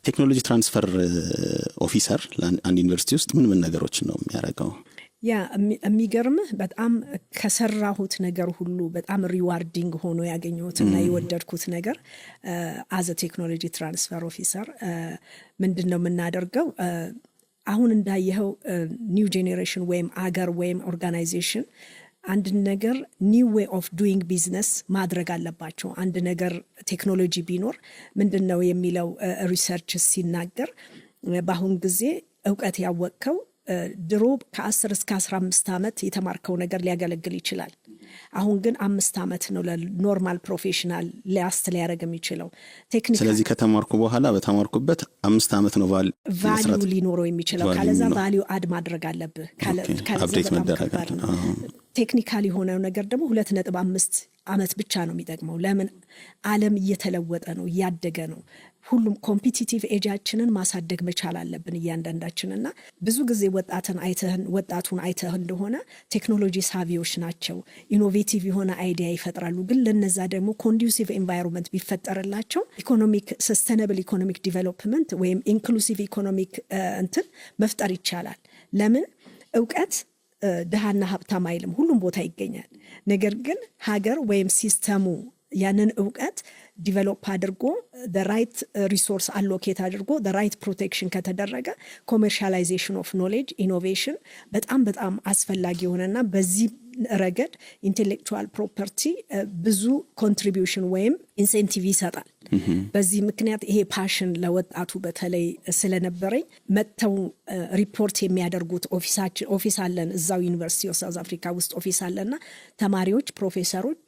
ቴክኖሎጂ ትራንስፈር ኦፊሰር አንድ ዩኒቨርሲቲ ውስጥ ምን ነገሮች ነው የሚያደርገው? ያ የሚገርምህ በጣም ከሰራሁት ነገር ሁሉ በጣም ሪዋርዲንግ ሆኖ ያገኘሁትና የወደድኩት ነገር አዘ ቴክኖሎጂ ትራንስፈር ኦፊሰር ምንድነው የምናደርገው? አሁን እንዳየኸው ኒው ጄኔሬሽን ወይም አገር ወይም ኦርጋናይዜሽን አንድ ነገር ኒው ዌይ ኦፍ ዱይንግ ቢዝነስ ማድረግ አለባቸው። አንድ ነገር ቴክኖሎጂ ቢኖር ምንድነው የሚለው ሪሰርች ሲናገር በአሁን ጊዜ እውቀት ያወቅከው ድሮ ከ10 እስከ 15 ዓመት የተማርከው ነገር ሊያገለግል ይችላል። አሁን ግን 5 ዓመት ነው ለኖርማል ፕሮፌሽናል ሊያስት ሊያደርግ የሚችለው ቴክኒክ። ስለዚህ ከተማርኩ በኋላ በተማርኩበት 5 ዓመት ነው ቫልዩ ሊኖረው የሚችለው። ካለዛ ቫልዩ አድ ማድረግ አለብህ። አፕዴት መደረግ ነው። ቴክኒካል የሆነው ነገር ደግሞ 2.5 ዓመት ብቻ ነው የሚጠቅመው። ለምን? ዓለም እየተለወጠ ነው፣ እያደገ ነው። ሁሉም ኮምፒቲቲቭ ኤጃችንን ማሳደግ መቻል አለብን እያንዳንዳችንና ብዙ ጊዜ ወጣቱን አይተህ እንደሆነ ቴክኖሎጂ ሳቪዎች ናቸው፣ ኢኖቬቲቭ የሆነ አይዲያ ይፈጥራሉ። ግን ለነዛ ደግሞ ኮንዱሲቭ ኤንቫይሮንመንት ቢፈጠርላቸው ኢኮኖሚክ ሰስቴናብል ኢኮኖሚክ ዲቨሎፕመንት ወይም ኢንክሉሲቭ ኢኮኖሚክ እንትን መፍጠር ይቻላል። ለምን? እውቀት ድሃና ሀብታም አይልም፣ ሁሉም ቦታ ይገኛል። ነገር ግን ሀገር ወይም ሲስተሙ ያንን እውቀት ዲቨሎፕ አድርጎ the right resource allocate አድርጎ the right protection ከተደረገ commercialization of knowledge innovation በጣም አስፈላጊ ሆነና በዚህ ረገድ ኢንቴሌክቹዋል ፕሮፐርቲ ብዙ ኮንትሪቢዩሽን ወይም ኢንሴንቲቭ ይሰጣል። በዚህ ምክንያት ይሄ ፓሽን ለወጣቱ በተለይ ስለነበረኝ መተው ሪፖርት የሚያደርጉት ኦፊስ አለን እዛው ዩኒቨርሲቲ ኦፍ ሳውዝ አፍሪካ ውስጥ ኦፊስ አለና ተማሪዎች፣ ፕሮፌሰሮች፣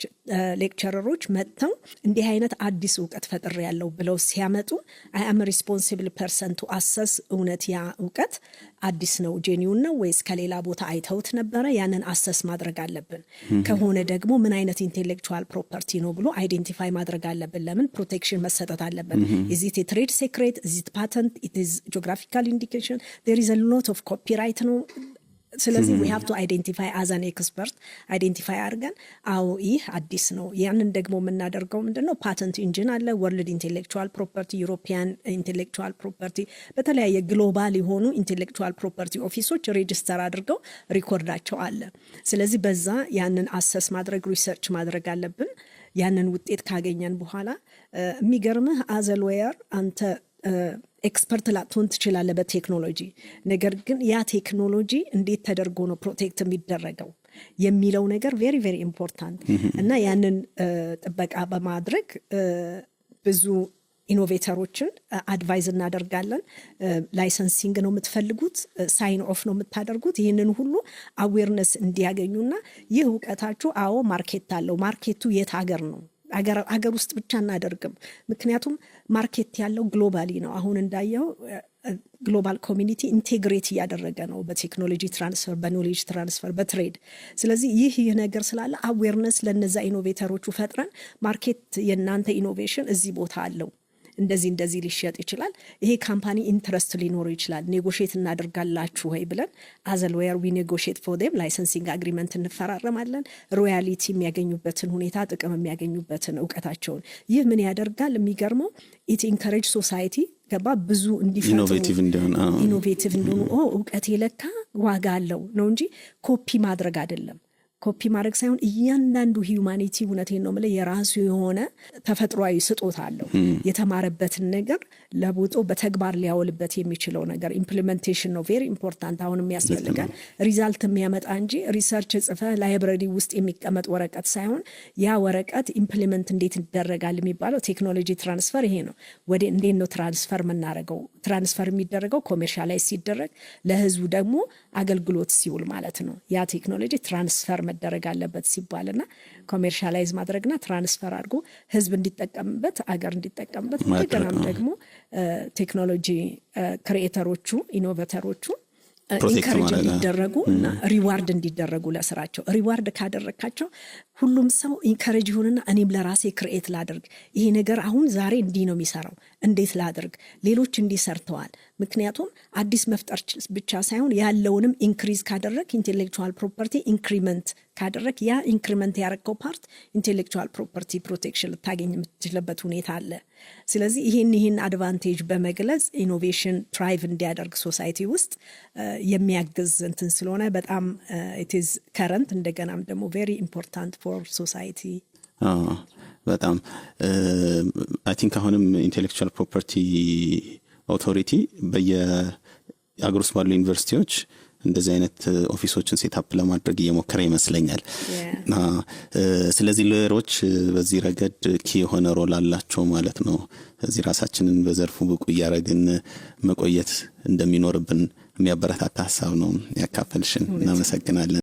ሌክቸረሮች መተው እንዲህ አይነት አዲስ እውቀት ፈጥሬ ያለው ብለው ሲያመጡ አይ አም ሪስፖንሲብል ፐርሰን ቱ አሰስ እውነት ያ እውቀት አዲስ ነው ጄኒውን ነው ወይስ ከሌላ ቦታ አይተውት ነበረ? ያንን አሰስ ማድረግ አለብን። ከሆነ ደግሞ ምን አይነት ኢንቴሌክቹዋል ፕሮፐርቲ ነው ብሎ አይዴንቲፋይ ማድረግ አለብን። ለምን ፕሮቴክሽን መሰጠት አለበት? is it a trade secret? is it patent? it is geographical indication? there is a lot of copyright ነው። ስለዚህ we have to identify as an expert identify አድርገን አዎ ይህ አዲስ ነው። ያንን ደግሞ የምናደርገው ምንድነው? ፓተንት ኢንጂን አለ፣ ወርልድ ኢንቴሌክቹዋል ፕሮፐርቲ፣ ዩሮፒያን ኢንቴሌክቹዋል ፕሮፐርቲ፣ በተለያየ ግሎባል የሆኑ ኢንቴሌክቹዋል ፕሮፐርቲ ኦፊሶች ሬጂስተር አድርገው ሪኮርዳቸው አለ። ስለዚህ በዛ ያንን አሰስ ማድረግ ሪሰርች ማድረግ አለብን። ያንን ውጤት ካገኘን በኋላ የሚገርምህ አዘልዌየር አንተ ኤክስፐርት ላትሆን ትችላለህ በቴክኖሎጂ። ነገር ግን ያ ቴክኖሎጂ እንዴት ተደርጎ ነው ፕሮቴክት የሚደረገው የሚለው ነገር ቬሪ ቬሪ ኢምፖርታንት እና ያንን ጥበቃ በማድረግ ብዙ ኢኖቬተሮችን አድቫይዝ እናደርጋለን። ላይሰንሲንግ ነው የምትፈልጉት፣ ሳይን ኦፍ ነው የምታደርጉት። ይህንን ሁሉ አዌርነስ እንዲያገኙና ይህ እውቀታችሁ አዎ ማርኬት አለው፣ ማርኬቱ የት ሀገር ነው፣ አገር ውስጥ ብቻ እናደርግም። ምክንያቱም ማርኬት ያለው ግሎባሊ ነው። አሁን እንዳየው ግሎባል ኮሚኒቲ ኢንቴግሬት እያደረገ ነው በቴክኖሎጂ ትራንስፈር፣ በኖሌጅ ትራንስፈር፣ በትሬድ። ስለዚህ ይህ ነገር ስላለ አዌርነስ ለነዛ ኢኖቬተሮቹ ፈጥረን ማርኬት የእናንተ ኢኖቬሽን እዚህ ቦታ አለው፣ እንደዚህ ሊሸጥ ይችላል፣ ይሄ ካምፓኒ ኢንትረስት ሊኖረው ይችላል፣ ኔጎሽት እናደርጋላችሁ ወይ ብለን አዘልዌር ዊ ኔጎሽት ፎር ዴም ላይሰንሲንግ አግሪመንት እንፈራረማለን። ሮያሊቲ የሚያገኙበትን ሁኔታ፣ ጥቅም የሚያገኙበትን እውቀታቸውን። ይህ ምን ያደርጋል? የሚገርመው ኢት ኢንከሬጅ ሶሳይቲ ገባ ብዙ እንዲፈጥሩ ኢኖቬቲቭ እንዲሆኑ እውቀት የለካ ዋጋ አለው ነው እንጂ ኮፒ ማድረግ አይደለም። ኮፒ ማድረግ ሳይሆን እያንዳንዱ ሂዩማኒቲ እውነቴን ነው የምልህ የራሱ የሆነ ተፈጥሯዊ ስጦታ አለው። የተማረበትን ነገር ለቦቶ በተግባር ሊያውልበት የሚችለው ነገር ኢምፕሊሜንቴሽን ነው ቬሪ ኢምፖርታንት። አሁንም ያስፈልጋል ሪዛልት የሚያመጣ እንጂ ሪሰርች ጽፈህ ላይብረሪ ውስጥ የሚቀመጥ ወረቀት ሳይሆን ያ ወረቀት ኢምፕሊሜንት እንዴት ይደረጋል የሚባለው ቴክኖሎጂ ትራንስፈር ይሄ ነው። ወደ እንዴት ነው ትራንስፈር የምናደርገው? ትራንስፈር የሚደረገው ኮሜርሻላይዝ ሲደረግ ለህዝቡ ደግሞ አገልግሎት ሲውል ማለት ነው። ያ ቴክኖሎጂ ትራንስፈር መደረግ አለበት ሲባልና ኮሜርሻላይዝ ማድረግና ትራንስፈር አድርጎ ህዝብ እንዲጠቀምበት፣ አገር እንዲጠቀምበት፣ እንደገናም ደግሞ ቴክኖሎጂ ክሪኤተሮቹ ኢኖቬተሮቹ ኢንካሬጅ እንዲደረጉ እና ሪዋርድ እንዲደረጉ ለስራቸው። ሪዋርድ ካደረካቸው ሁሉም ሰው ኢንከሬጅ ይሁንና እኔም ለራሴ ክሬኤት ላድርግ፣ ይሄ ነገር አሁን ዛሬ እንዲህ ነው የሚሰራው፣ እንዴት ላድርግ፣ ሌሎች እንዲሰርተዋል። ምክንያቱም አዲስ መፍጠር ብቻ ሳይሆን ያለውንም ኢንክሪዝ ካደረግ ኢንቴሌክቹዋል ፕሮፐርቲ ኢንክሪመንት ካደረግ ያ ኢንክሪመንት ያረከው ፓርት ኢንቴሌክቹዋል ፕሮፐርቲ ፕሮቴክሽን ልታገኝ የምትችልበት ሁኔታ አለ። ስለዚህ ይህን አድቫንቴጅ በመግለጽ ኢኖቬሽን ትራይቭ እንዲያደርግ ሶሳይቲ ውስጥ የሚያግዝ እንትን ስለሆነ በጣም ኢት ኢዝ ከረንት እንደገናም ደግሞ ቬሪ ኢምፖርታንት ፎር ሶሳይቲ። በጣም አይ ቲንክ አሁንም ኢንቴሌክቹዋል ፕሮፐርቲ ኦቶሪቲ በየአገር ውስጥ ባሉ ዩኒቨርሲቲዎች እንደዚህ አይነት ኦፊሶችን ሴታፕ ለማድረግ እየሞከረ ይመስለኛል። ስለዚህ ሎየሮች በዚህ ረገድ ኪ የሆነ ሮል አላቸው ማለት ነው። እዚህ ራሳችንን በዘርፉ ብቁ እያደረግን መቆየት እንደሚኖርብን የሚያበረታታ ሀሳብ ነው ያካፈልሽን። እናመሰግናለን።